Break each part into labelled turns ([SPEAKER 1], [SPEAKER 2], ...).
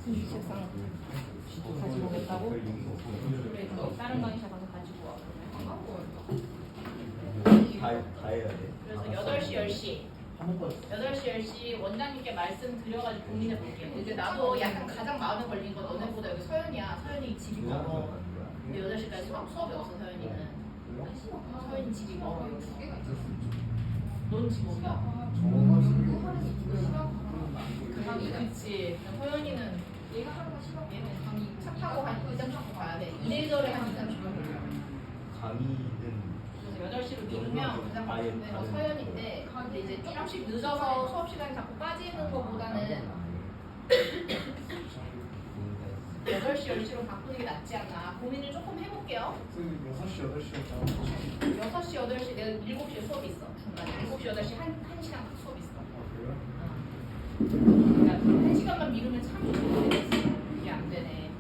[SPEAKER 1] 이 책상 가지고 오겠다고? 그래, 너 다른 강의실 가서 가지고 와.
[SPEAKER 2] 다 해야 돼.
[SPEAKER 1] 그래서 8시, 10시 8시, 10시 원장님께 말씀드려가지고 고민해 볼게요. 이제 나도 약간 가장 마음에 걸린 건 너네보다 여기 서연이야. 서연이 집이 멀어. 근데 8시까지 수업이 없어, 서연이는. 서연이 집이 멀어. 넌 집 어디야? 강의, 그치. 서연이는 얘는 강의 차 타고 한 2장 타고 가야 돼. 이래저래 한 2장 타고 걸려.
[SPEAKER 2] 강의는
[SPEAKER 1] 그래서 8시로 미루면 가장 많은 데가 서연인데, 근데 이제 조금씩 늦어서 수업 시간이 자꾸 빠지는 것보다는 8시, 10시로 바꾸는 게 낫지 않나 고민을 조금 해볼게요.
[SPEAKER 3] 6시, 8시였잖아.
[SPEAKER 1] 6시, 8시 내가 7시에 수업이 있어. 중간에 7시, 8시 1시간 수업이 있어.
[SPEAKER 3] 그래요?
[SPEAKER 1] 그러니까 1시간만 미루면 참 좋은데 이게 안 되네.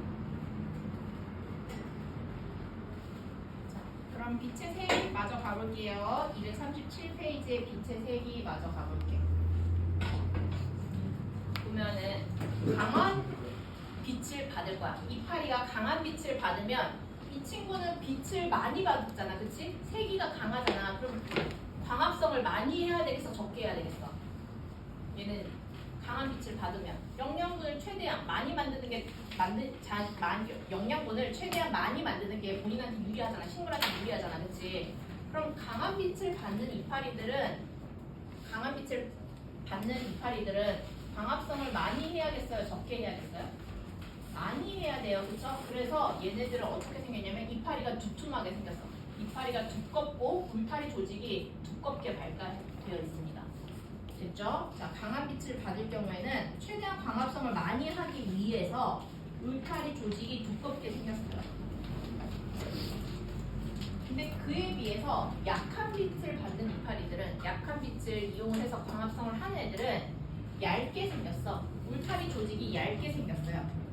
[SPEAKER 1] 자, 그럼 빛의 색이 마저 가볼게요. 237페이지에 빛의 색이 마저 가볼게. 보면은 강한 빛을 받을 거야. 이파리가 강한 빛을 받으면 이 친구는 빛을 많이 받잖아, 그치? 세기가 강하잖아. 그럼 광합성을 많이 해야 되겠어, 적게 해야 되겠어? 얘는 강한 빛을 받으면 영양분을 최대한 많이 만드는 게 영양분을 최대한 많이 만드는 게 본인한테 유리하잖아, 식물한테 유리하잖아, 그치? 그럼 강한 빛을 받는 이파리들은 광합성을 많이 해야겠어요, 적게 해야겠어요? 많이 해야 돼요, 그쵸? 그래서 얘네들은 어떻게 생겼냐면 이파리가 두툼하게 생겼어. 이파리가 두껍고 울타리 조직이 두껍게 발달되어 있습니다. 됐죠? 자, 강한 빛을 받을 경우에는 최대한 광합성을 많이 하기 위해서 울타리 조직이 두껍게 생겼어요. 근데 그에 비해서 약한 빛을 받는 이파리들은, 약한 빛을 이용해서 광합성을 하는 애들은 얇게 생겼어. 울타리 조직이 얇게 생겼어요.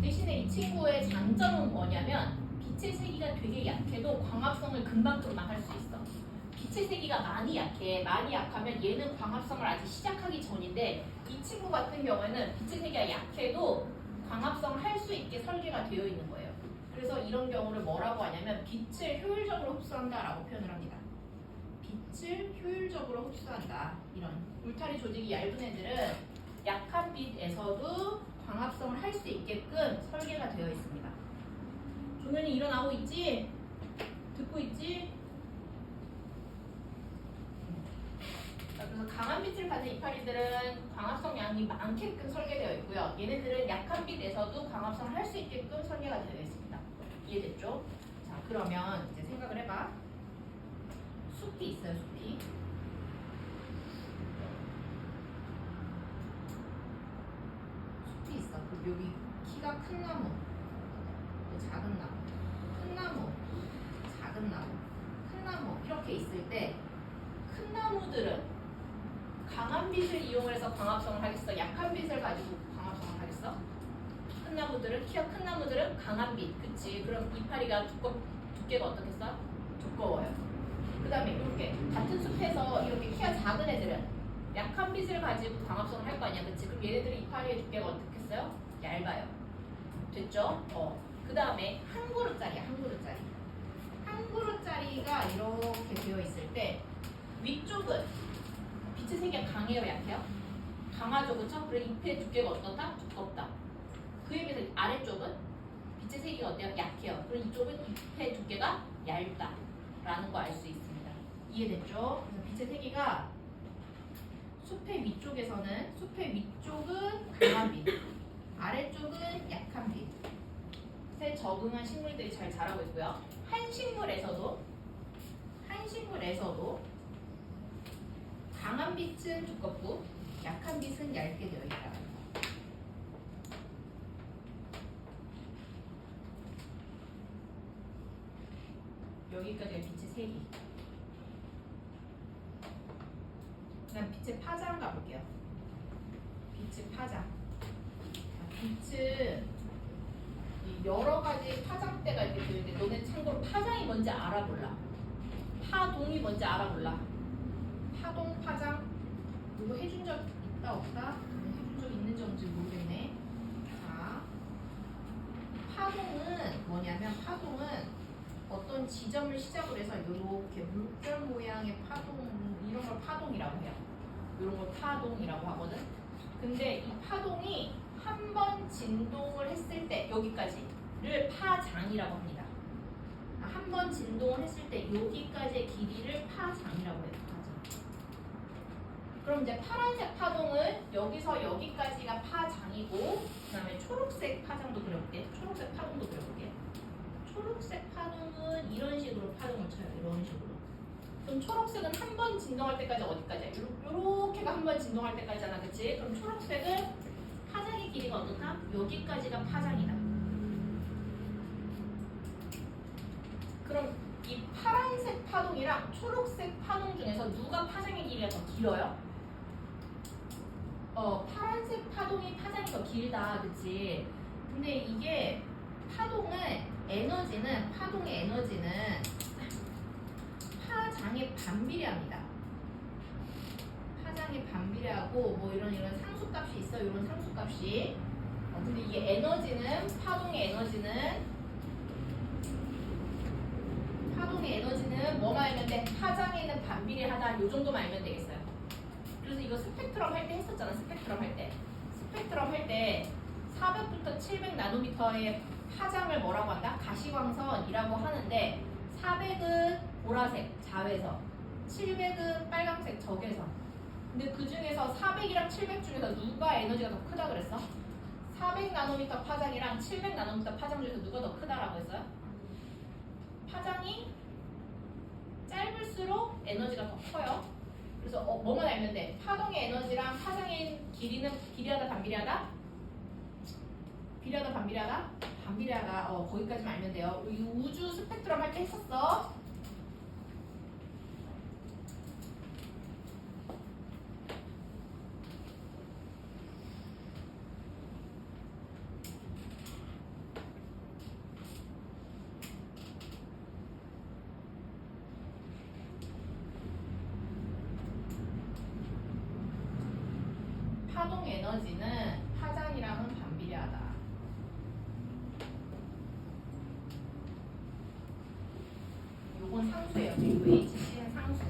[SPEAKER 1] 대신에 이 친구의 장점은 뭐냐면 빛의 세기가 되게 약해도 광합성을 금방금방 할 수 있어. 빛의 세기가 많이 약해. 많이 약하면 얘는 광합성을 아직 시작하기 전인데 이 친구 같은 경우에는 빛의 세기가 약해도 광합성을 할 수 있게 설계가 되어 있는 거예요. 그래서 이런 경우를 뭐라고 하냐면 빛을 효율적으로 흡수한다라고 표현을 합니다. 빛을 효율적으로 흡수한다. 이런 울타리 조직이 얇은 애들은 약한 빛에서도 광합성을 할 수 있게끔 설계가 되어 있습니다. 종현이 일어나고 있지? 듣고 있지? 자, 그래서 강한 빛을 받는 이파리들은 광합성 양이 많게끔 설계되어 있고요. 얘네들은 약한 빛에서도 광합성을 할 수 있게끔 설계가 되어 있습니다. 이해됐죠? 자, 그러면 이제 생각을 해봐. 숲이 있어요, 숲이. 숲이 있어. 그리고 여기 키가 큰 나무, 또 작은 나무, 큰 나무, 작은 나무, 큰 나무 이렇게 있을 때 큰 나무들은 강한 빛을 이용해서 광합성을 하겠어? 약한 빛을 가지고 광합성을 하겠어? 큰 나무들은, 키가 큰 나무들은 강한 빛, 그치? 그럼 이파리가 두께가 어떻겠어? 두꺼워요. 그 다음에 이렇게 같은 숲에서 이렇게 키가 작은 애들은 약한 빛을 가지고 광합성을 할 거 아니야, 그치? 그럼 얘네들은 이파리의 두께가 어떻겠어요? 얇아요. 됐죠? 그 다음에 한 그루짜리야, 한 그루짜리. 한 그루짜리가 이렇게 되어 있을 때 위쪽은 빛의 세기가 강해요, 약해요? 강하죠, 그쵸? 그래 잎의 두께가 어떻다? 두껍다. 그에 비해서 아래쪽은 빛의 세기가 어때요? 약해요. 그럼 이쪽은 잎의 두께가 얇다 라는 거 알 수 있습니다. 이해됐죠? 그래서 빛의 세기가 숲의 위쪽에서는, 숲의 위쪽은 강한 빛, 아래쪽은 약한 빛에 적응한 식물들이 잘 자라고 있고요. 한 식물에서도 강한 빛은 두껍고 약한 빛은 얇게 되어 있다. 여기까지가 빛의 세기. 그다음 빛의 파장 가볼게요. 빛의 파장. 빛은 여러 가지 파장대가 이렇게 되는데 너네 참고로 파장이 뭔지 알아볼라. 파동이 뭔지 알아볼라. 파동, 파장. 이거 해준 적 있다 없다? 해준 적 점인지 모르겠네. 자, 파동은 뭐냐면 파동은 어떤 지점을 시작으로 해서 이렇게 물결 모양의 파동 이런 걸 파동이라고 해요. 이런 걸 파동이라고 하거든. 근데 이 파동이 한 번 진동을 했을 때 여기까지를 파장이라고 합니다. 한 번 진동을 했을 때 여기까지의 길이를 파장이라고 해요. 파장. 그럼 이제 파란색 파동은 여기서 여기까지가 파장이고 그다음에 초록색 파장도 그려볼게. 초록색 파동도 그려볼게. 초록색 파동은 이런 식으로 파동을 쳐요. 이런 식으로. 그럼 초록색은 한 번 진동할 때까지 어디까지야? 요렇게가 한 번 진동할 때까지잖아, 그치? 그럼 초록색은 파장의 길이가 어떻다? 여기까지가 파장이다. 그럼 이 파란색 파동이랑 초록색 파동 중에서 누가 파장의 길이가 더 길어요? 파란색 파동이 파장이 더 길다, 그치? 근데 이게 파동의 에너지는 파장에 반비례합니다. 파장에 반비례하고 뭐 이런 상수값이 있어. 이런 상수값이. 근데 이게 에너지는 파동의 에너지는 뭐만 알면 돼? 파장에는 반비례하다. 요 정도만 알면 되겠어요. 그래서 이거 스펙트럼 할 때 했었잖아. 스펙트럼 할 때 400부터 700 나노미터의 파장을 뭐라고 한다? 가시광선이라고 하는데 400은 보라색 자외선, 700은 빨강색 적외선. 근데 그 중에서 400이랑 700 중에서 누가 에너지가 더 크다 그랬어? 400 나노미터 파장이랑 700 나노미터 파장 중에서 누가 더 크다라고 했어요? 파장이 짧을수록 에너지가 더 커요. 그래서 뭐만 알면 돼? 파동의 에너지랑 파장의 길이는 비례하다 반비례하다? 비례하다 반비례하다? 반비례하다. 거기까지만 알면 돼요. 이 우주 스펙트럼 할 때 했었어. 파동 에너지는 파장이랑은 반비례하다. 요건 상수예요. 그리고 HC는 상수.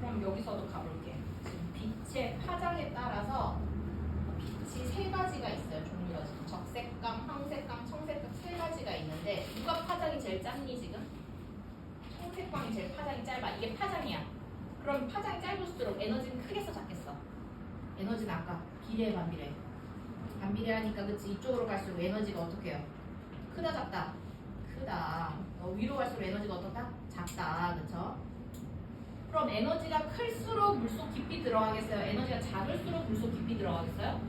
[SPEAKER 1] 그럼 여기서도 가볼게. 지금 빛의 파장에 따라서 빛이 세 가지가 있어요. 종류가 지금 적색감, 황색감, 청색감 세 가지가 있는데 누가 파장이 제일 짧니 지금? 청색광이 제일 파장이 짧아. 이게 파장이야. 그럼 파장이 짧을수록 에너지는 크겠어, 작겠어? 에너지는 아까 비례 반비례. 반비례하니까 그치 이쪽으로 갈수록 에너지가 어떻게 해요? 크다 작다? 크다. 위로 갈수록 에너지가 어떻다? 작다. 그쵸? 그럼 에너지가 클수록 물속 깊이 들어가겠어요? 에너지가 작을수록 물속 깊이 들어가겠어요?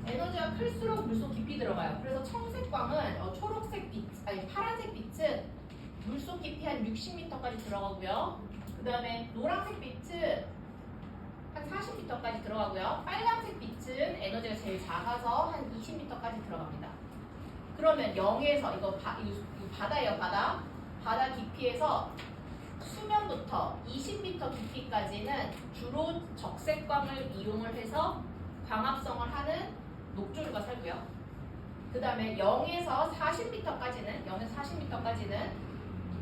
[SPEAKER 1] 에너지가 클수록 물속 깊이 들어가요. 그래서 청색광은 초록색 빛, 아니 파란색 빛은 물속 깊이 한 60m까지 들어가고요. 그 다음에 노란색 빛은 한 40m까지 들어가고요. 빨간색 빛은 에너지가 제일 작아서 한 20m까지 들어갑니다. 그러면 0에서 이거 바다예요, 바다. 바다 깊이에서 수면부터 20m 깊이까지는 주로 적색광을 이용을 해서 광합성을 하는 녹조류가 살고요. 그 다음에 0에서 40m까지는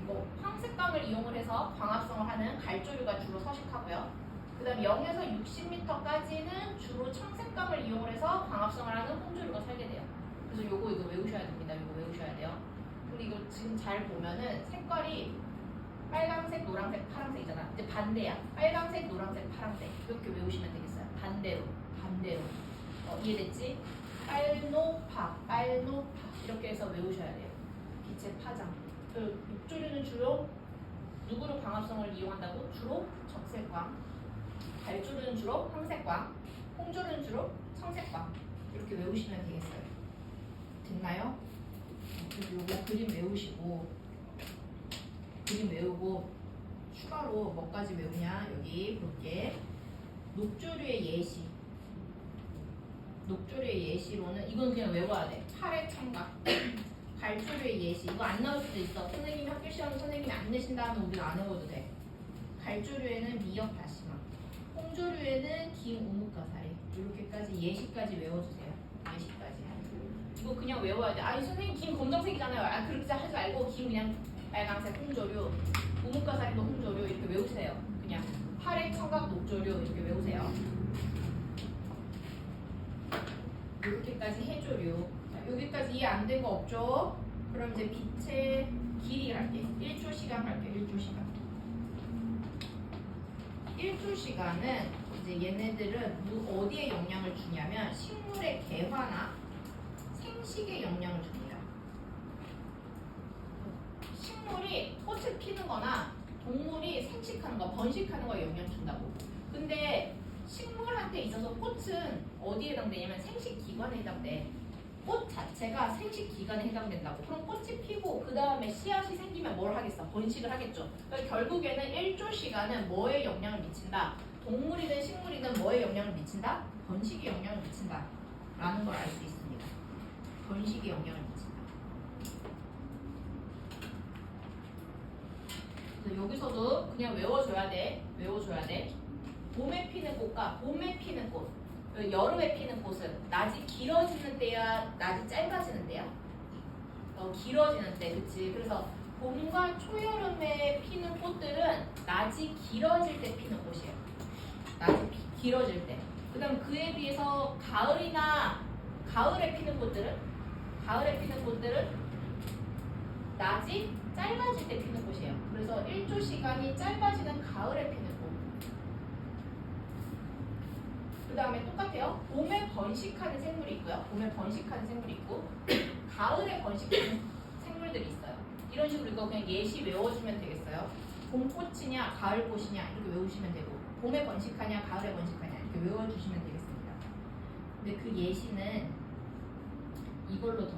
[SPEAKER 1] 뭐 황색광을 이용을 해서 광합성을 하는 갈조류가 주로 서식하고요. 그 다음에 0에서 60m까지는 주로 청색광을 이용을 해서 광합성을 하는 홍조류가 살게 돼요. 그래서 이거 외우셔야 됩니다. 이거 외우셔야 돼요. 근데 이거 지금 잘 보면은 색깔이 빨강색, 노란색, 파란색이잖아. 이제 반대야. 빨강색, 노란색, 파란색. 이렇게 외우시면 되겠어요. 반대로. 이해됐지? 빨노파 이렇게 해서 외우셔야 돼요. 빛의 파장. 녹조류는 주로 누구로 광합성을 이용한다고? 주로 적색광. 갈조류는 주로 황색광. 홍조류는 주로 청색광. 이렇게 외우시면 되겠어요. 됐나요? 그리고 요거 그림 외우고 추가로 뭐까지 외우냐? 여기 볼게. 녹조류의 예시로는 이건 그냥 외워야 돼. 팔의 청각. 갈조류의 예시. 이거 안 나올 수도 있어. 선생님이 학교 시험 선생님이 안 내신다 하면 우리는 안 외워도 돼. 갈조류에는 미역 다시마. 홍조류에는 김 우뭇가사리. 이렇게까지 예시까지 외워주세요. 이거 그냥 외워야 돼. 아니 선생님 김 검정색이잖아요. 아 그렇게 하지 말고 김 그냥 빨강색 홍조류, 우뭇가사리도 홍조류 이렇게 외우세요. 그냥 파래 청각 녹조류 이렇게 외우세요. 이렇게까지 해조류. 자, 여기까지 이해 안 된 거 없죠? 그럼 이제 빛의 길이 갈게. 1조 시간 갈게. 1조 시간. 1조 시간은 이제 얘네들은 어디에 영향을 주냐면 식물의 개화나 생식에 영향을 줍니다. 식물이 꽃을 피는 거나 동물이 생식하는 거, 번식하는 거에 영향을 준다고. 근데 식물한테 있어서 꽃은 어디에 해당되냐면 생식기관에 해당돼. 꽃 자체가 생식기관에 해당된다고. 그럼 꽃이 피고 그 다음에 씨앗이 생기면 뭘 하겠어? 번식을 하겠죠. 그러니까 결국에는 1조 시간은 뭐에 영향을 미친다? 동물이든 식물이든 뭐에 영향을 미친다? 번식에 영향을 미친다 라는 걸 알 수 있습니다. 번식에 영향을 미친다. 그래서 여기서도 그냥 외워줘야 돼. 외워줘야 돼. 봄에 피는 꽃과 봄에 피는 꽃, 여름에 피는 꽃은 낮이 길어지는 때야, 낮이 짧아지는 때야? 길어지는 때, 그치? 그래서 봄과 초여름에 피는 꽃들은 낮이 길어질 때 피는 꽃이에요. 낮이 길어질 때. 그 다음 그에 비해서 가을에 피는 꽃들은 낮이 짧아질 때 피는 꽃이에요. 그래서 1조 시간이 짧아지는 가을에 피는 꽃. 그 다음에 똑같아요. 봄에 번식하는 생물이 있고요. 봄에 번식하는 생물이 있고 가을에 번식하는 생물들이 있어요. 이런 식으로 이거 그냥 예시 외워주면 되겠어요. 봄꽃이냐 가을꽃이냐 이렇게 외우시면 되고 봄에 번식하냐 가을에 번식하냐 이렇게 외워주시면 되겠습니다. 근데 그 예시는 이걸로 더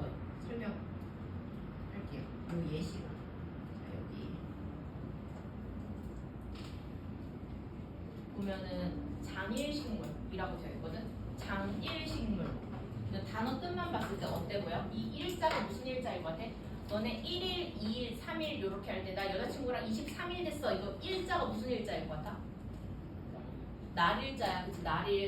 [SPEAKER 1] 설명할게요. 이 예시로. 자, 여기 보면은 장일식물이라고 되어 있거든. 장일식물. 단어 뜻만 봤을 때 어때 보여? 이 일자가 무슨 일자일 것 같아? 너네 1일, 2일, 3일 이렇게 할 때 나 여자친구랑 23일 됐어. 이거 일자가 무슨 일자일 것 같아? 날일자야. 그치?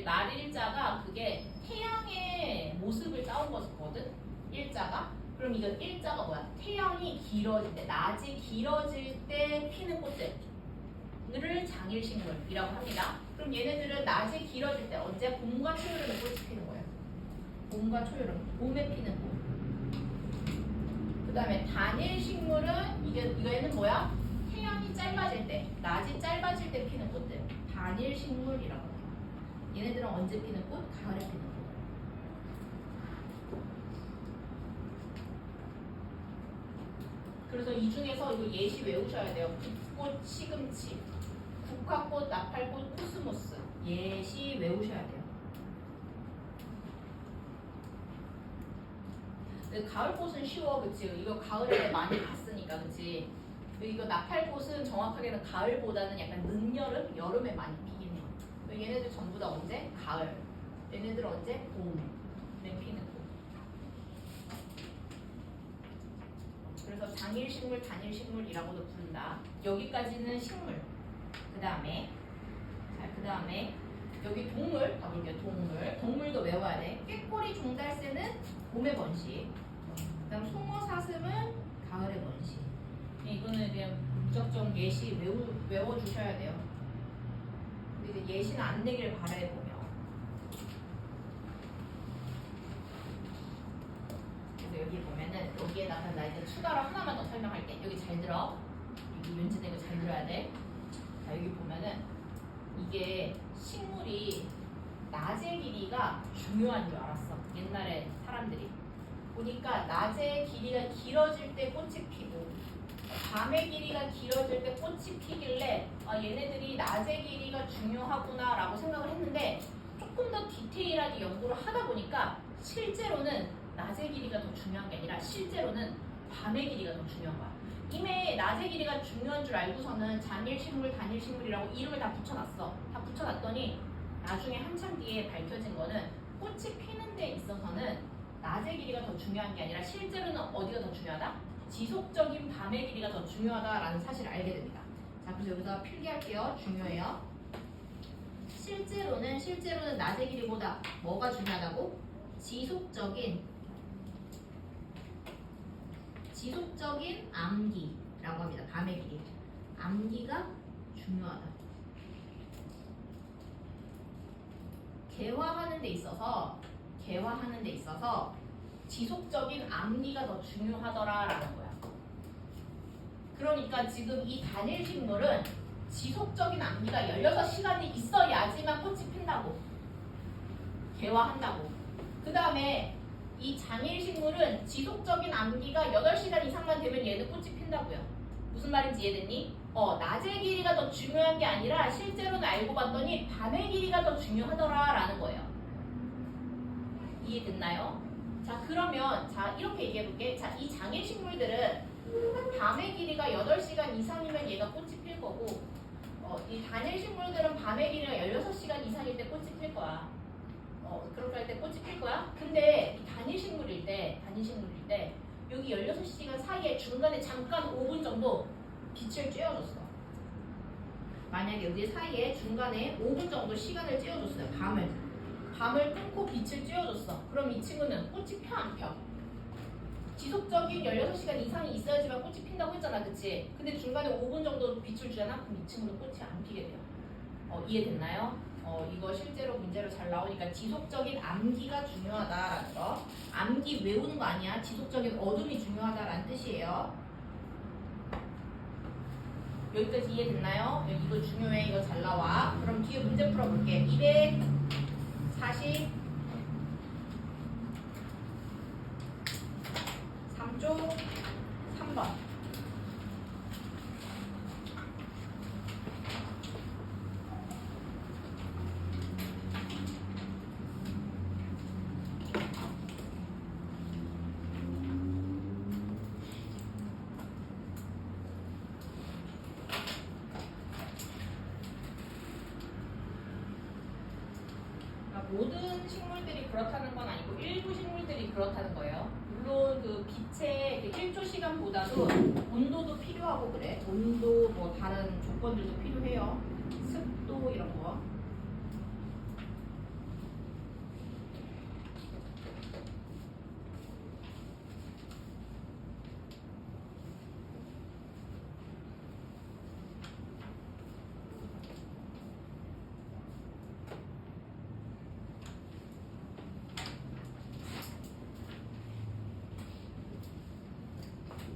[SPEAKER 1] 날일자가 그게 태양의 모습을 따온 거거든. 일자가. 그럼 이건 일자가 뭐야? 태양이 길어질 때, 낮이 길어질 때 피는 꽃들을 장일식물이라고 합니다. 그럼 얘네들은 낮이 길어질 때 언제? 봄과 초여름에 꽃이 피는 거예요. 봄과 초여름, 봄에 피는 꽃. 그 다음에 단일식물은 이거는 뭐야? 태양이 짧아질 때, 낮이 짧아질 때 피는 꽃들. 단일식물이라고 해요. 얘네들은 언제 피는 꽃? 가을에 피는 꽃. 그래서 이 중에서 이거 예시 외우셔야 돼요. 빛꽃, 시금치, 국화꽃, 나팔꽃, 코스모스. 예시 외우셔야 돼요. 근데 가을꽃은 쉬워, 그치? 이거 가을에 많이 봤으니까, 그치? 이거 나팔꽃은 정확하게는 가을보다는 약간 늦여름, 여름에 많이 피긴 해요. 얘네들 전부 다 언제? 가을. 얘네들 언제? 봄에 피는 꽃. 그래서 장일식물, 단일식물이라고도 부른다. 여기까지는 식물. 그 다음에 여기 동물 가볼게요. 동물도 외워야 돼. 꾀꼬리 종달새는 봄에 번식. 그 다음 송어 사슴은 가을에 번식. 이거는 그냥 무작정 예시 외워주셔야 돼요. 근데 이제 예시는 안 내길 바라요, 보면. 그래서 여기 보면은 여기에다가 나 이제 추가로 하나만 더 설명할게. 여기 잘 들어. 여기 윤지는 이거 잘 들어야 돼. 자, 여기 보면은 이게 식물이 낮의 길이가 중요한 줄 알았어. 옛날에 사람들이. 보니까 낮의 길이가 길어질 때 꽃이 피고 밤의 길이가 길어질 때 꽃이 피길래 얘네들이 낮의 길이가 중요하구나 라고 생각을 했는데 조금 더 디테일하게 연구를 하다 보니까 실제로는 낮의 길이가 더 중요한 게 아니라 실제로는 밤의 길이가 더 중요한 거야. 이미 낮의 길이가 중요한 줄 알고서는 장일식물, 단일식물이라고 이름을 다 붙여놨어. 다 붙여놨더니 나중에 한참 뒤에 밝혀진 거는 꽃이 피는 데 있어서는 낮의 길이가 더 중요한 게 아니라 실제로는 어디가 더 중요하다? 지속적인 밤의 길이가 더 중요하다라는 사실을 알게 됩니다. 자, 그래서 여기서 필기할게요. 중요해요. 실제로는 낮의 길이보다 뭐가 중요하다고? 지속적인 지속적인 암기라고 합니다. 밤의 길이. 암기가 중요하다. 개화하는 데 있어서 지속적인 암기가 더 중요하더라라는 거야. 그러니까 지금 이 단일 식물은 지속적인 암기가 16시간이 있어야지만 꽃이 핀다고. 개화한다고. 그 다음에 이 장일 식물은 지속적인 암기가 8시간 이상만 되면 얘는 꽃이 핀다고요. 무슨 말인지 이해됐니? 낮의 길이가 더 중요한 게 아니라 실제로는 알고 봤더니 밤의 길이가 더 중요하더라라는 거예요. 이해됐나요? 자, 그러면 이렇게 얘기해볼게. 자, 이 장일 식물들은 밤의 길이가 8시간 이상이면 얘가 꽃이 필 거고, 이 단일 식물들은 밤의 길이가 16시간 이상일 때 꽃이 필 거야. 그렇게 할 때 꽃이 필 거야. 근데 이 단일 식물일 때 여기 16시간 사이에 중간에 잠깐 5분 정도 빛을 쬐어줬어. 만약에 여기 사이에 중간에 5분 정도 시간을 쬐어줬어요. 밤을 끊고 빛을 쬐어줬어. 그럼 이 친구는 꽃이 펴 안 펴? 지속적인 16시간 이상이 있어야지만 꽃이 핀다고 했잖아, 그치? 근데 중간에 5분 정도 빛을 주잖아? 그럼 이 친구는 꽃이 안 피게 돼요. 이해됐나요? 이거 실제로 문제로 잘 나오니까 지속적인 암기가 중요하다라는 거. 암기 외우는 거 아니야. 지속적인 어둠이 중요하다라는 뜻이에요. 여기까지 이해됐나요? 이거 중요해. 이거 잘 나와. 그럼 뒤에 문제 풀어볼게. 243쪽 3번. 모든 식물들이 그렇다는 건 아니고 일부 식물들이 그렇다는 거예요. 물론 그 빛의 그 1조 시간보다도 온도도 필요하고 그래. 온도 뭐 다른 조건들도 필요해요. 습도 이런 거.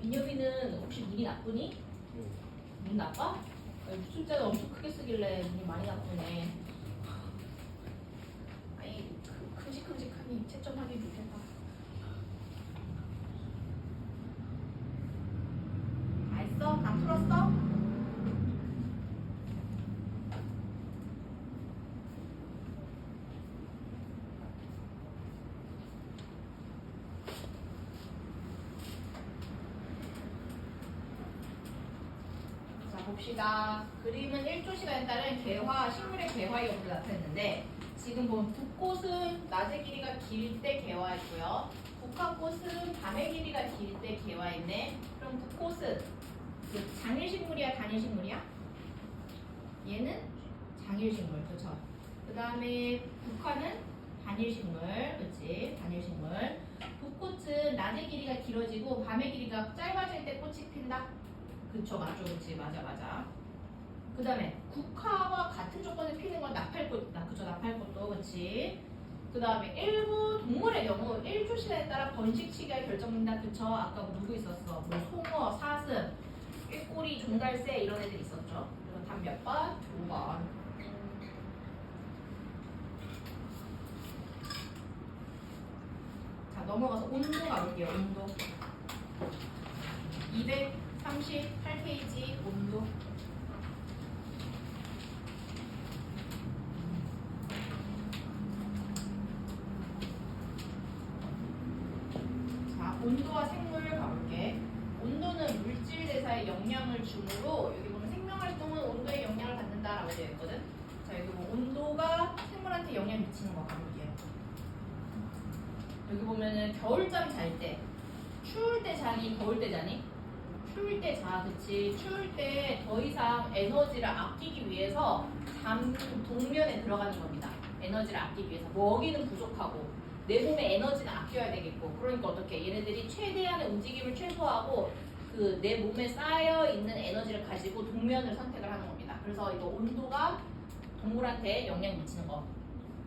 [SPEAKER 1] 민혁이는 혹시 눈이 나쁘니? 눈 나빠? 숫자를 엄청 크게 쓰길래 눈이 많이 나쁘네. 아니 큼직큼직하니 채점하기 좋겠다. 다 했어? 다 풀었어? 봅시다. 그림은 1조 시간에 따른 식물의 개화 여부를 나타냈는데 지금 보면 붓꽃은 낮의 길이가 길 때 개화했고요. 국화꽃은 밤의 길이가 길 때 개화했네. 그럼 붓꽃은 장일식물이야, 단일식물이야? 얘는 장일식물, 그쵸? 그 다음에 국화는 단일식물, 그치? 단일식물. 붓꽃은 낮의 길이가 길어지고 밤의 길이가 짧아질 때 꽃이 핀다. 그쵸, 맞죠, 그치, 맞아. 그 다음에 국화와 같은 조건에 피는 건 나팔꽃, 그쵸, 나팔꽃도, 그치. 그 다음에 일부 동물의 경우 1조 시간에 따라 번식 시기가 결정된다, 그쵸. 아까 누구 있었어? 뭐 송어, 사슴, 꾀꼬리, 종달새 이런 애들 있었죠. 그럼 답 몇 번? 5번. 자, 넘어가서 온도 가볼게요, 온도. 238페이지 온도. 자, 온도와 생물 가볼게. 온도는 물질 대사에 영향을 주므로 여기 보면 생명활동은 온도에 영향을 받는다라고 되어 있거든. 자, 여기 보면 온도가 생물한테 영향 미치는 거 가볼게요. 여기 보면은 겨울잠 잘 때, 추울 때 자니, 더울 때 자니? 추울 때 자, 그치? 추울 때 더 이상 에너지를 아끼기 위해서 잠 동면에 들어가는 겁니다. 에너지를 아끼기 위해서. 먹이는 부족하고 내 몸의 에너지는 아껴야 되겠고 그러니까 어떻게 얘네들이 최대한의 움직임을 최소화하고 그 내 몸에 쌓여 있는 에너지를 가지고 동면을 선택을 하는 겁니다. 그래서 이거 온도가 동물한테 영향 미치는 거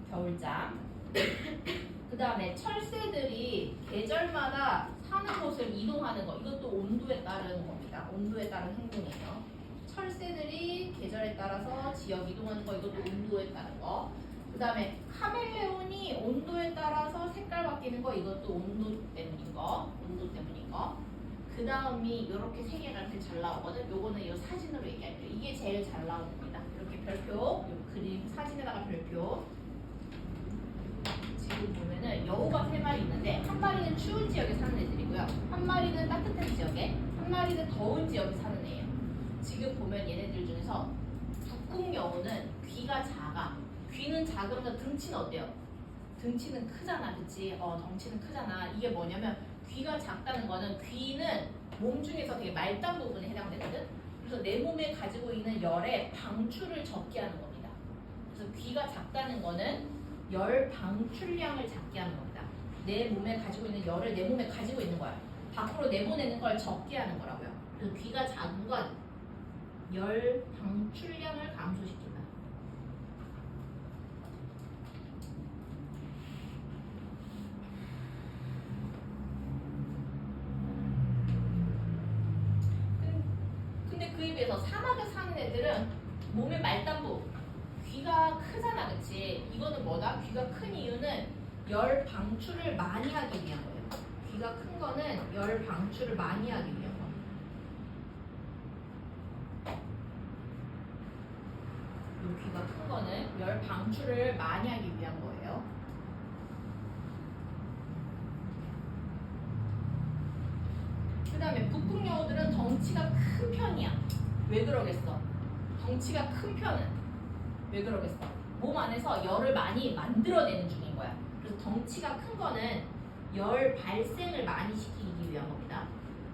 [SPEAKER 1] 겨울잠. 그 다음에 철새들이 계절마다 사는 곳을 이동하는 거 이것도 온도에 따른 겁니다. 온도에 따른 행동이에요. 철새들이 계절에 따라서 지역 이동하는 거 이것도 온도에 따른 거. 그 다음에 카멜레온이 온도에 따라서 색깔 바뀌는 거 이것도 온도 때문인 거. 온도 때문인 거. 그 다음이 이렇게 세 개가 이렇게 잘 나오거든. 요거는 이 사진으로 얘기할게요. 이게 제일 잘 나오는 겁니다. 이렇게 별표, 요 그림 사진에다가 별표. 지금 보면은 여우가 3마리 있는데 한 마리는 추운 지역에 사는 애들이고요. 한 마리는 따뜻한 지역에, 한 마리는 더운 지역에 사는 애예요. 지금 보면 얘네들 중에서 북극 여우는 귀가 작아. 귀는 작으면서 등치는 어때요? 등치는 크잖아, 그치? 덩치는 크잖아. 이게 뭐냐면 귀가 작다는 거는 귀는 몸 중에서 되게 말단 부분에 해당되거든. 그래서 내 몸에 가지고 있는 열의 방출을 적게 하는 겁니다. 그래서 귀가 작다는 거는 열 방출량을 작게 하는 겁니다. 내 몸에 가지고 있는 열을 내 몸에 가지고 있는 거야. 밖으로 내보내는 걸 적게 하는 거라고요. 그래서 귀가 작은 건 열 방출량을 감소시킨다. 근데 그에 비해서 사막에 사는 애들은 몸의 말단부 귀가 크잖아, 그치? 이거는 뭐다? 귀가 큰 이유는 열 방출을 많이 하기 위한 거예요. 귀가 큰 거는 열 방출을 많이 하기 위한 거. 이 귀가 큰 거는 열 방출을 많이 하기 위한 거예요. 그 다음에 북극 여우들은 덩치가 큰 편이야. 왜 그러겠어? 덩치가 큰 편은 왜 그러겠어? 몸 안에서 열을 많이 만들어내는 중인 거야. 그래서 덩치가 큰 거는 열 발생을 많이 시키기 위한 겁니다.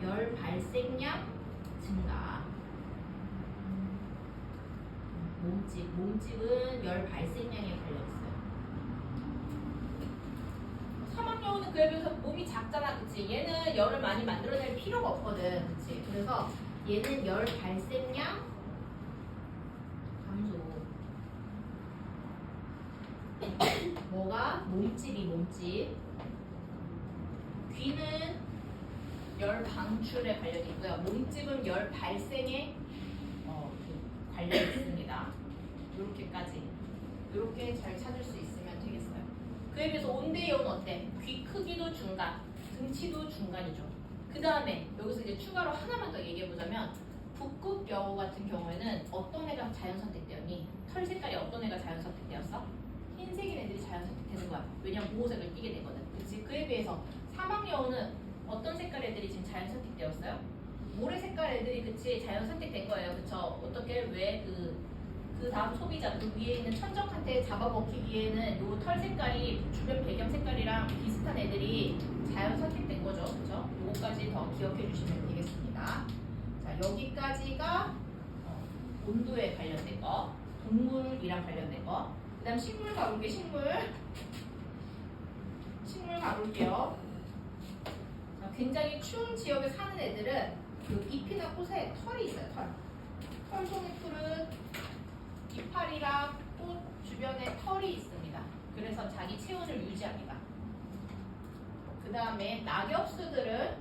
[SPEAKER 1] 열 발생량 증가. 몸집은 열 발생량에 달려있어요. 사막여우는 그에 비해서 몸이 작잖아, 그치? 얘는 열을 많이 만들어낼 필요가 없거든, 그치? 그래서 얘는 열 발생량 감소. 뭐가? 몸집. 귀는 열 방출에 관련이 있고요. 몸집은 열 발생에 관련이 있습니다. 이렇게까지. 이렇게 잘 찾을 수 있으면 되겠어요. 그에 비해서 온대여우는 어때? 귀 크기도 중간, 등치도 중간이죠. 그 다음에 여기서 이제 추가로 하나만 더 얘기해보자면 북극 여우 같은 경우에는 어떤 애가 자연 선택되었니? 털 색깔이 어떤 애가 자연 선택되었어? 흰색인 애들이 자연 선택되는 거야. 왜냐면 보호색을 띠게 되거든. 그치? 그에 비해서 사막 여우는 어떤 색깔 애들이 지금 자연 선택되었어요? 모래 색깔 애들이 그치 자연 선택된 거예요. 그쵸? 어떻게 왜 그 다음 소비자 그 위에 있는 천적한테 잡아먹히기에는 요 털 색깔이 주변 배경 색깔이랑 비슷한 애들이 자연 선택된 거죠. 그쵸? 요거까지 더 기억해 주시면 되겠습니다. 자, 여기까지가 온도에 관련된 거, 동물이랑 관련된 거. 그 다음 식물 가볼게요. 식물 가볼게요. 자, 굉장히 추운 지역에 사는 애들은 그 잎이나 꽃에 털이 있어요. 털송이 풀은 이파리랑 꽃 주변에 털이 있습니다. 그래서 자기 체온을 유지합니다. 그 다음에 낙엽수는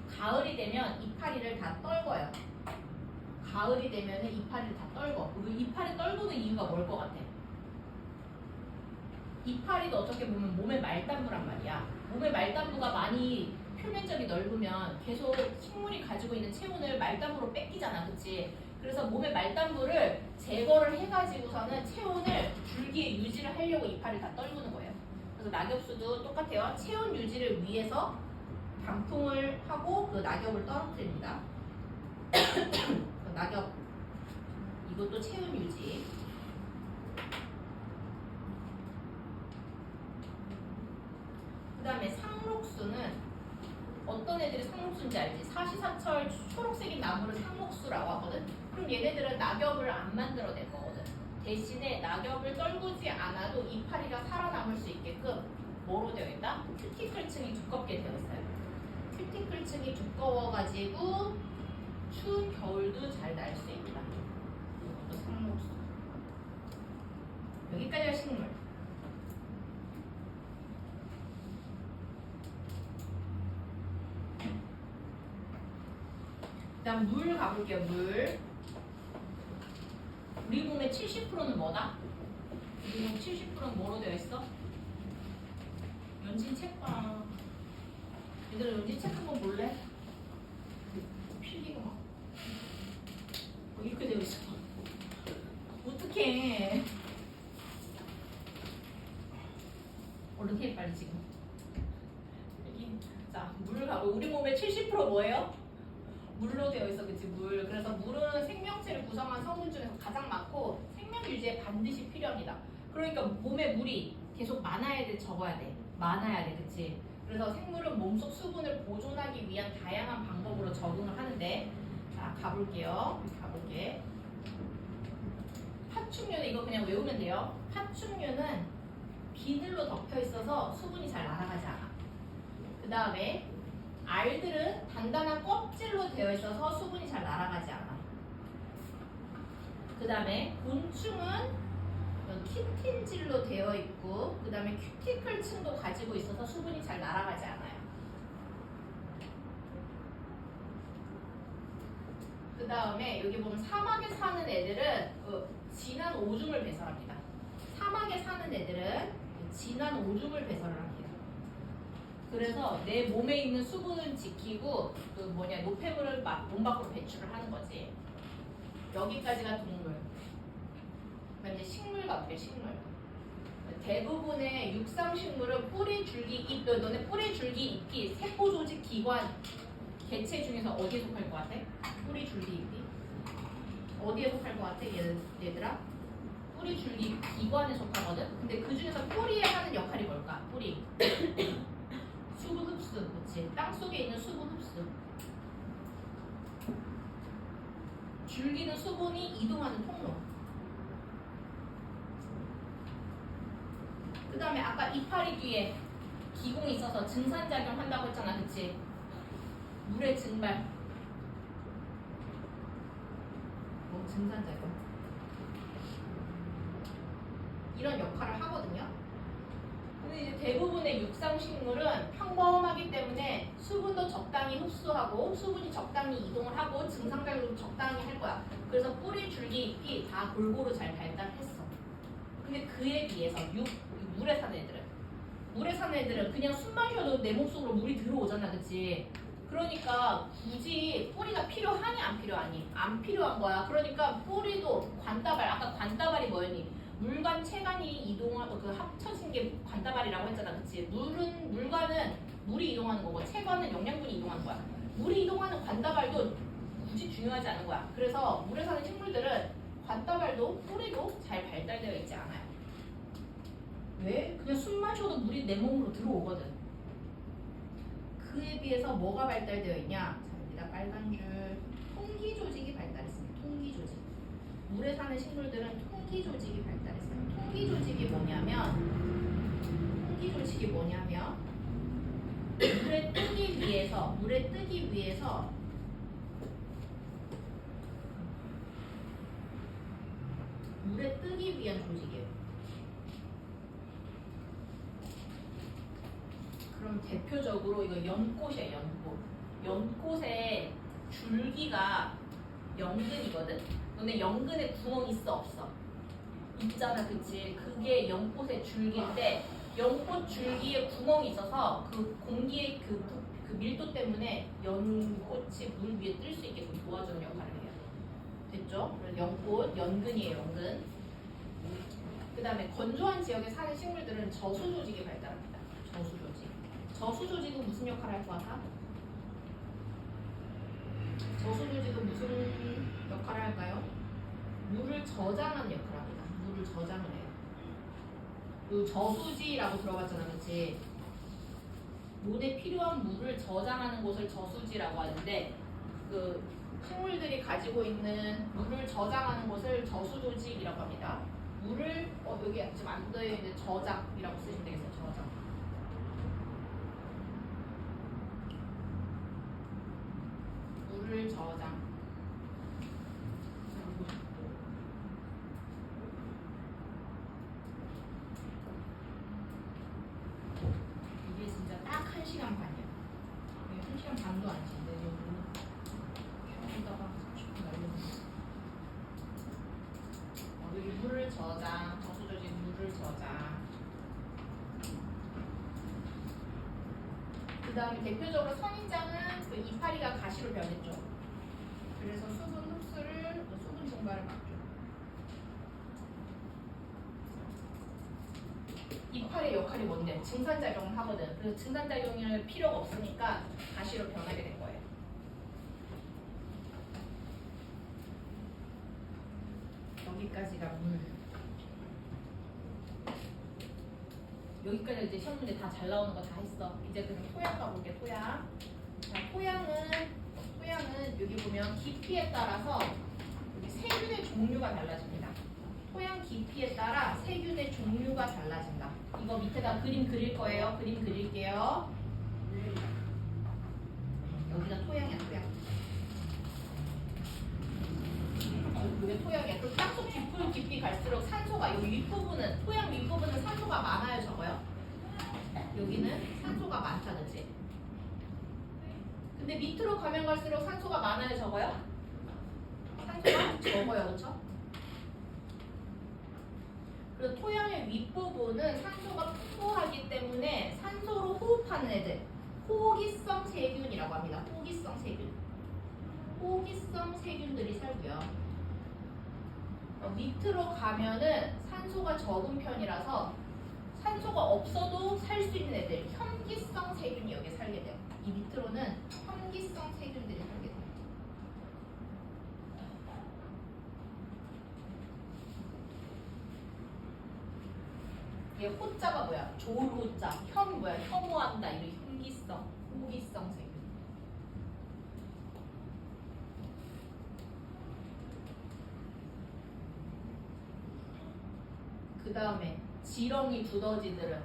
[SPEAKER 1] 가을이 되면 이파리를 다 떨궈요. 가을이 되면 이파리를 다 떨궈. 그리고 이파리 떨구는 이유가 뭘 것 같아? 이파리도 어떻게 보면 몸의 말단부란 말이야. 몸의 말단부가 많이 표면적이 넓으면 계속 식물이 가지고 있는 체온을 말단부로 뺏기잖아, 그치? 그래서 몸의 말단부를 제거를 해가지고서는 체온을 줄기에 유지를 하려고 이파리를 다 떨구는 거예요. 그래서 낙엽수도 똑같아요. 체온 유지를 위해서 방풍을 하고 그 낙엽을 떨어뜨립니다. 낙엽 이것도 체온 유지. 그 다음에 상록수는 어떤 애들이 상록수인지 알지? 사시사철 초록색인 나무를 상록수라고 하거든. 그럼 얘네들은 낙엽을 안 만들어낼 거거든. 대신에 낙엽을 떨구지 않아도 나도 이파리가 살아남을 수 있게끔 뭐로 되어 있다? 큐티클층이 두껍게 되어 있어요. 큐티클층이 두꺼워가지고 추운 겨울도 잘 날 수 있다. 이것도 상록수. 여기까지가 식물. 그다음 물 가볼게요. 물. 우리 몸의 70%는 뭐다? 우리 몸 70%는 뭐로 되어 있어? 연진 책봐. 얘들아 연진 책 한번 볼래? 필기가 막 이렇게 되어 있어. 어떡해. 얼른 해 빨리 지금. 여기 자, 물 가고 우리 몸의 70% 뭐예요? 물로 되어 있어, 그치? 물. 그래서 물은 생명체를 구성한 성분 중에서 가장 많고 생명 유지에 반드시 필요합니다. 그러니까 몸에 물이 계속 많아야 돼, 적어야 돼? 많아야 돼, 그치? 그래서 생물은 몸속 수분을 보존하기 위한 다양한 방법으로 적응을 하는데, 자, 가볼게요. 가볼게. 파충류는 이거 그냥 외우면 돼요. 파충류는 비늘로 덮여 있어서 수분이 잘 날아가지 않아. 그 다음에 알들은 단단한 껍질로 되어 있어서 수분이 잘 날아가지 않아. 그 다음에 곤충은 키틴질로 되어 있고, 그 다음에 큐티클층도 가지고 있어서 수분이 잘 날아가지 않아요. 그 다음에 여기 보면 사막에 사는 애들은 진한 오줌을 배설합니다. 사막에 사는 애들은 진한 오줌을 배설을 합니다. 그래서 내 몸에 있는 수분을 지키고 노폐물을 몸 밖으로 배출을 하는 거지. 여기까지가 동물. 그다음에 이제 식물 가볼게요. 식물. 대부분의 육상식물은 뿌리, 줄기, 잎. 너네 뿌리, 줄기, 잎이 세포 조직, 기관, 개체 중에서 어디에 속할 것 같아? 뿌리, 줄기, 잎이 어디에 속할 것 같아? 얘들아? 뿌리, 줄기, 기관에 속하거든. 근데 그 중에서 뿌리에 하는 역할이 뭘까? 뿌리. 수분 흡수, 그렇지? 땅 속에 있는 수분 흡수. 줄기는 수분이 이동하는 통로. 그 다음에 아까 이파리 뒤에 기공이 있어서 증산작용 한다고 했잖아, 그치? 물의 증발. 뭐 증산작용? 이런 역할을 하거든요. 근데 이제 대부분의 육상식물은 평범하기 때문에 수분도 적당히 흡수하고 수분이 적당히 이동을 하고 증상작용도 적당히 할 거야. 그래서 뿌리, 줄기, 잎이 다 골고루 잘 발달했어. 근데 그에 비해서 물에 사는 애들은 그냥 숨만 쉬어도 내 몸속으로 물이 들어오잖아, 그치? 그러니까 굳이 뿌리가 필요하니 안 필요하니? 안 필요한 거야. 그러니까 뿌리도 관다발, 아까 관다발이 뭐였니? 물과 체관이 이동하고 그 합쳐진 게 관다발이라고 했잖아, 그치? 물과는 물이 이동하는 거고 체관은 영양분이 이동하는 거야. 물이 이동하는 관다발도 굳이 중요하지 않은 거야. 그래서 물에 사는 식물들은 관다발도 뿌리도 잘 발달되어 있지 않아요. 왜? 그냥 숨만 쉬어도 물이 내 몸으로 들어오거든. 그에 비해서 뭐가 발달되어 있냐? 자, 여기다 빨간 줄. 통기 조직이 발달했습니다. 통기 조직. 물에 사는 식물들은 통기 조직이 발달했어요. 통기 조직이 뭐냐면 물에 뜨기 위해서 위한 조직이에요. 그럼 대표적으로 이거 연꽃이야, 연꽃. 연꽃의 줄기가 연근이거든. 너네 연근에 구멍 있어, 없어? 있잖아, 그치? 그게 연꽃의 줄기인데 연꽃 줄기에 구멍이 있어서 그 공기의 그 밀도 때문에 연꽃이 물 위에 뜰 수 있게끔 도와주는 역할을 해요. 됐죠? 그래서 연꽃, 연근이에요, 연근. 그 다음에 건조한 지역에 사는 식물들은 저수 조직이 발달합니다. 저수 조직. 저수 조직은 무슨 역할을 할 것 같아? 저수 조직은 무슨 역할을 할까요? 물을 저장하는 역할을 합니다. 물을 저장을 해요. 그 저수지라고 들어봤잖아, 그치? 논에 필요한 물을 저장하는 곳을 저수지라고 하는데 그 식물들이 가지고 있는 물을 저장하는 곳을 저수 조직이라고 합니다. 물을 여기 지금 안 되어 있는데 저장이라고 쓰시면 되겠어요. 저장. 물을 저장. 이게 진짜 딱 1시간 반이야. 이게 1시간 반도 안 지는데 여기다가 30분 날려놓는 여기 물을 저장, 저수조진 물을 저장. 그 다음에 대표적으로 선인장은 그 이파리가 가시로 변했죠. 그래서 수분 흡수를, 수분 증발을 막죠. 이파리의 역할이 뭔데? 증산작용을 하거든. 그래서 증산작용이 필요가 없으니까 가시로 변하게 된 거예요. 여기까지가 물. 여기까지 이제 시험 문제 다 잘 나오는 거 다 했어. 이제 그럼 토양 가볼게. 토양. 자, 토양은 여기 보면 깊이에 따라서 여기 세균의 종류가 달라집니다. 토양 깊이에 따라 세균의 종류가 달라진다. 이거 밑에다 그림 그릴 거예요. 그림 그릴게요. 여기가 토양이야, 토양. 이게 토양이야. 또 땅속 깊이 갈수록 산소가 여기 윗부분은 토양 윗부분은 산소가 많아요, 적어요? 여기는 산소가 많다, 그치? 근데 밑으로 가면 갈수록 산소가 많아요, 적어요? 산소가 적어요, 그쵸? 그리고 토양의 윗부분은 산소가 풍부하기 때문에 산소로 호흡하는 애들 호기성 세균이라고 합니다. 호기성 세균. 호기성 세균들이 살고요. 밑으로 가면은 산소가 적은 편이라서 산소가 없어도 살 수 있는 애들 현기성 세균이 여기에 살게 돼요. 이 밑으로는 현기성 세균들이 살게 돼요. 얘 호자가 뭐야? 조로자. 현 뭐야? 혐오한다. 이런 현기성, 호기성 세균. 그 다음에 지렁이 두더지들은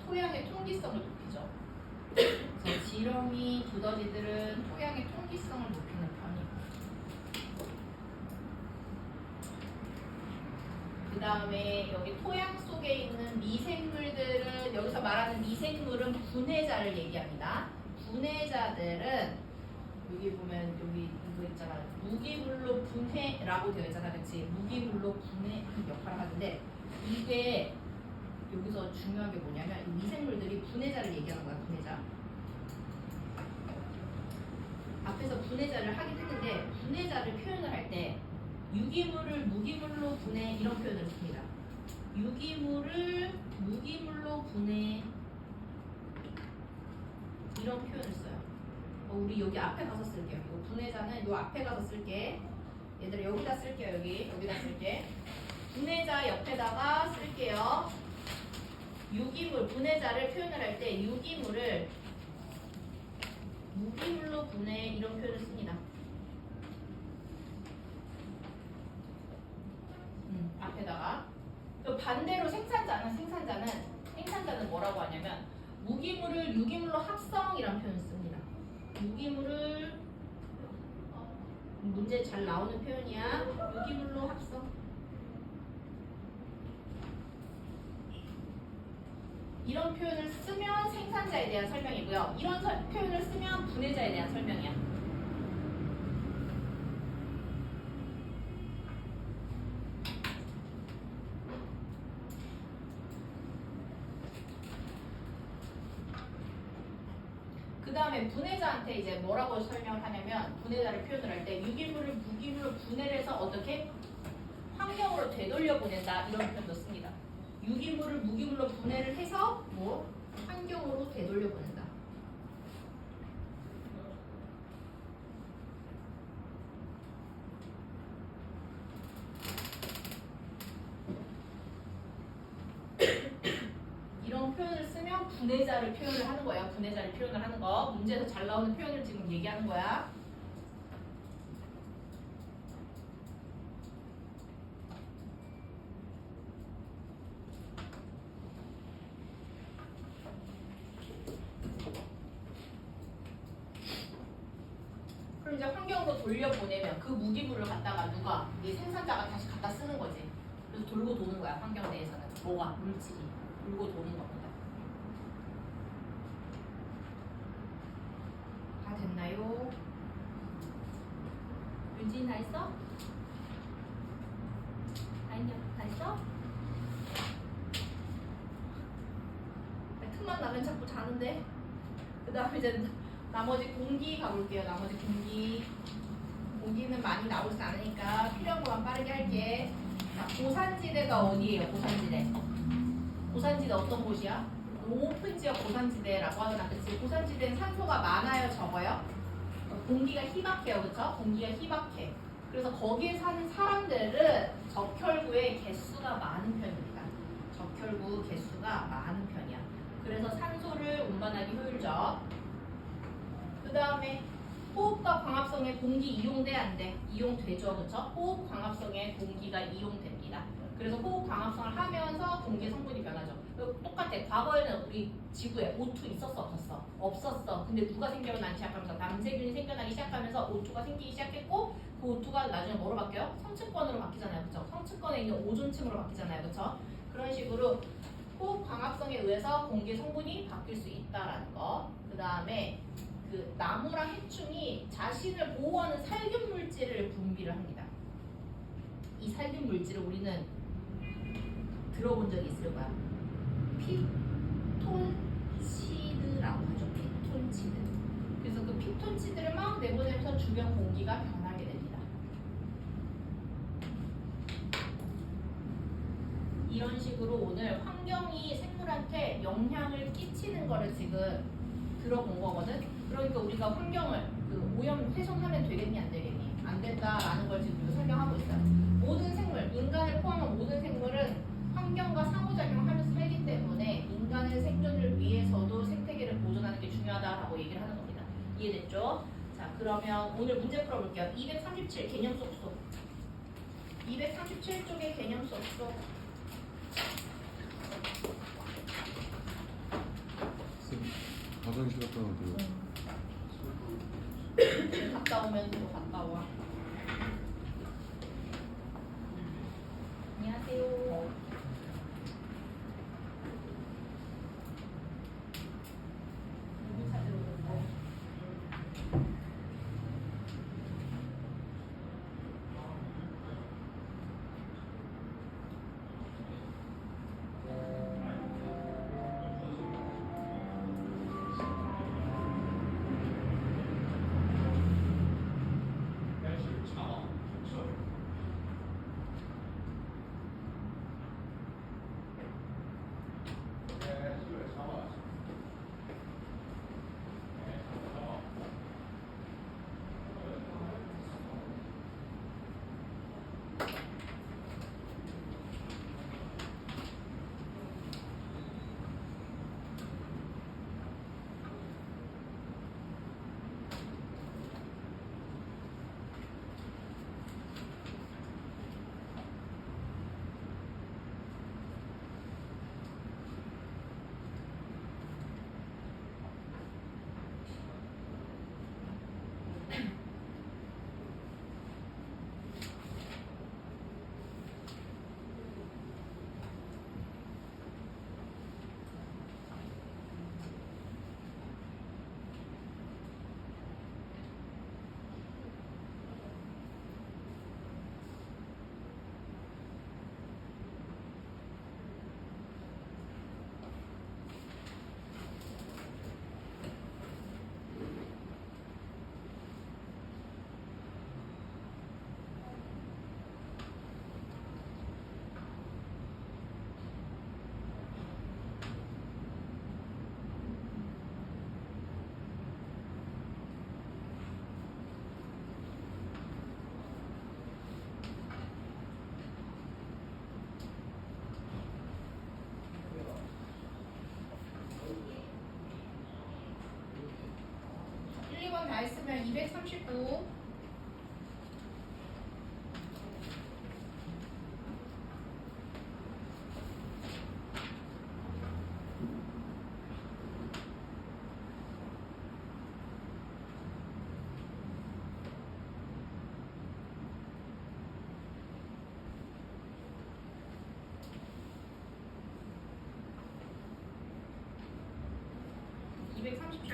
[SPEAKER 1] 토양의 통기성을 높이죠. 그래서 지렁이 두더지들은 토양의 통기성을 높이는 편이고, 그 다음에 여기 토양 속에 있는 미생물들은, 여기서 말하는 미생물은 분해자를 얘기합니다. 분해자들은 여기 보면 여기 이거 있잖아. 무기물로 분해라고 되어 있잖아, 그렇지? 무기물로 분해 역할을 하는데, 이게 여기서 중요한 게 뭐냐면 이 미생물들이 분해자를 얘기하는 거야. 분해자. 앞에서 분해자를 하긴 했는데 분해자를 표현을 할 때 유기물을 무기물로 분해 이런 표현을 씁니다. 유기물을 무기물로 분해 이런 표현을 써요. 우리 여기 앞에 가서 쓸게요. 이거 분해자는 요 앞에 가서 쓸게. 얘들아 여기다 쓸게요. 여기다 쓸게. 분해자 옆에다가 쓸게요. 유기물, 분해자를 표현을 할 때 유기물을 무기물로 분해 이런 표현을 씁니다. 앞에다가. 또 반대로 생산자는 뭐라고 하냐면 무기물을 유기물로 합성이란 표현을 씁니다. 유기물을 문제 잘 나오는 표현이야. 유기물로 합성. 이런 표현을 쓰면 생산자에 대한 설명이고요. 이런 표현을 쓰면 분해자에 대한 설명이야. 그 다음에 분해자한테 이제 뭐라고 설명을 하냐면, 분해자를 표현을 할 때 유기물을 무기물로 분해를 해서 어떻게 환경으로 되돌려 보낸다 이런 표현도 씁니다. 유기물을 무기물로 분해를 해서 뭐 환경으로 되돌려 보낸다. 이런 표현을 쓰면 분해자를 표현을 하는 거예요. 분해자를 표현을 하는 거. 문제에서 잘 나오는 표현을 지금 얘기하는 거야. 돌려보내면 그 무기물을 갖다가 누가 이 생산자가 다시 갖다 쓰는 거지. 그래서 돌고 도는 거야. 환경 내에서는 뭐가 물질이 돌고 도는 겁니다. 다 됐나요? 윤진 다 했어? 다 했어? 틈만 나면 자꾸 자는데. 그 다음에 이제 나머지 공기 가볼게요. 나머지 공기는 많이 나오지 않으니까 필요한 것만 빠르게 할게. 자, 고산지대가 어디예요? 고산지대 어떤 곳이야? 오픈 지역 고산지대라고 하잖아. 그치? 고산지대는 산소가 많아요, 적어요? 공기가 희박해요, 그쵸? 공기가 희박해. 그래서 거기에 사는 사람들은 적혈구의 개수가 많은 편입니다. 적혈구 개수가 많은 편이야. 그래서 산소를 운반하기 효율적. 그 다음에 호흡과 광합성에 공기 이용돼 안 돼? 이용되죠, 그렇죠? 호흡 광합성에 공기가 이용됩니다. 그래서 호흡 광합성을 하면서 공기 성분이 변하죠. 똑같아. 과거에는 우리 지구에 O2 있었어, 없었어? 없었어. 근데 누가 생겨나기 시작하면서 남세균이 생겨나기 시작하면서 O2가 생기기 시작했고 그 O2가 나중에 뭐로 바뀌어요? 성층권으로 바뀌잖아요, 그렇죠? 성층권에 있는 오존층으로 바뀌잖아요, 그렇죠? 그런 식으로 호흡 광합성에 의해서 공기 성분이 바뀔 수 있다라는 거. 그 다음에 그 나무랑 해충이 자신을 보호하는 살균 물질을 분비를 합니다. 이 살균 물질을 우리는 들어본 적이 있을 거야. 피톤치드라고 하죠. 피톤치드. 그래서 그 피톤치드를 막 내보내면서 주변 공기가 변하게 됩니다. 이런 식으로 오늘 환경이 생물한테 영향을 끼치는 거를 지금 들어본 거거든. 그러니까 우리가 환경을 그 오염 훼손하면 되겠니 안 되겠니? 안 된다라는 걸 지금 우리가 설명하고 있어요. 모든 생물, 인간을 포함한 모든 생물은 환경과 상호작용하면서 살기 때문에 인간의 생존을 위해서도 생태계를 보존하는 게 중요하다라고 얘기를 하는 겁니다. 이해됐죠? 자, 그러면 오늘 문제 풀어볼게요. 237 개념 속소. 237쪽의 개념 속소.
[SPEAKER 4] 화장실 갔다 와도
[SPEAKER 1] 갔다 오면 또 갔다 와. 안녕하세요. 누구 찾으러 오셨어요? 다 했으면 239.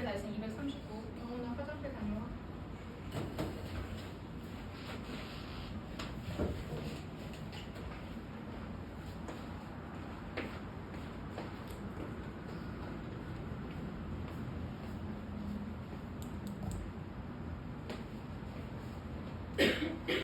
[SPEAKER 4] 화장실 다 했으니 239. 영훈은 화장실 다녀.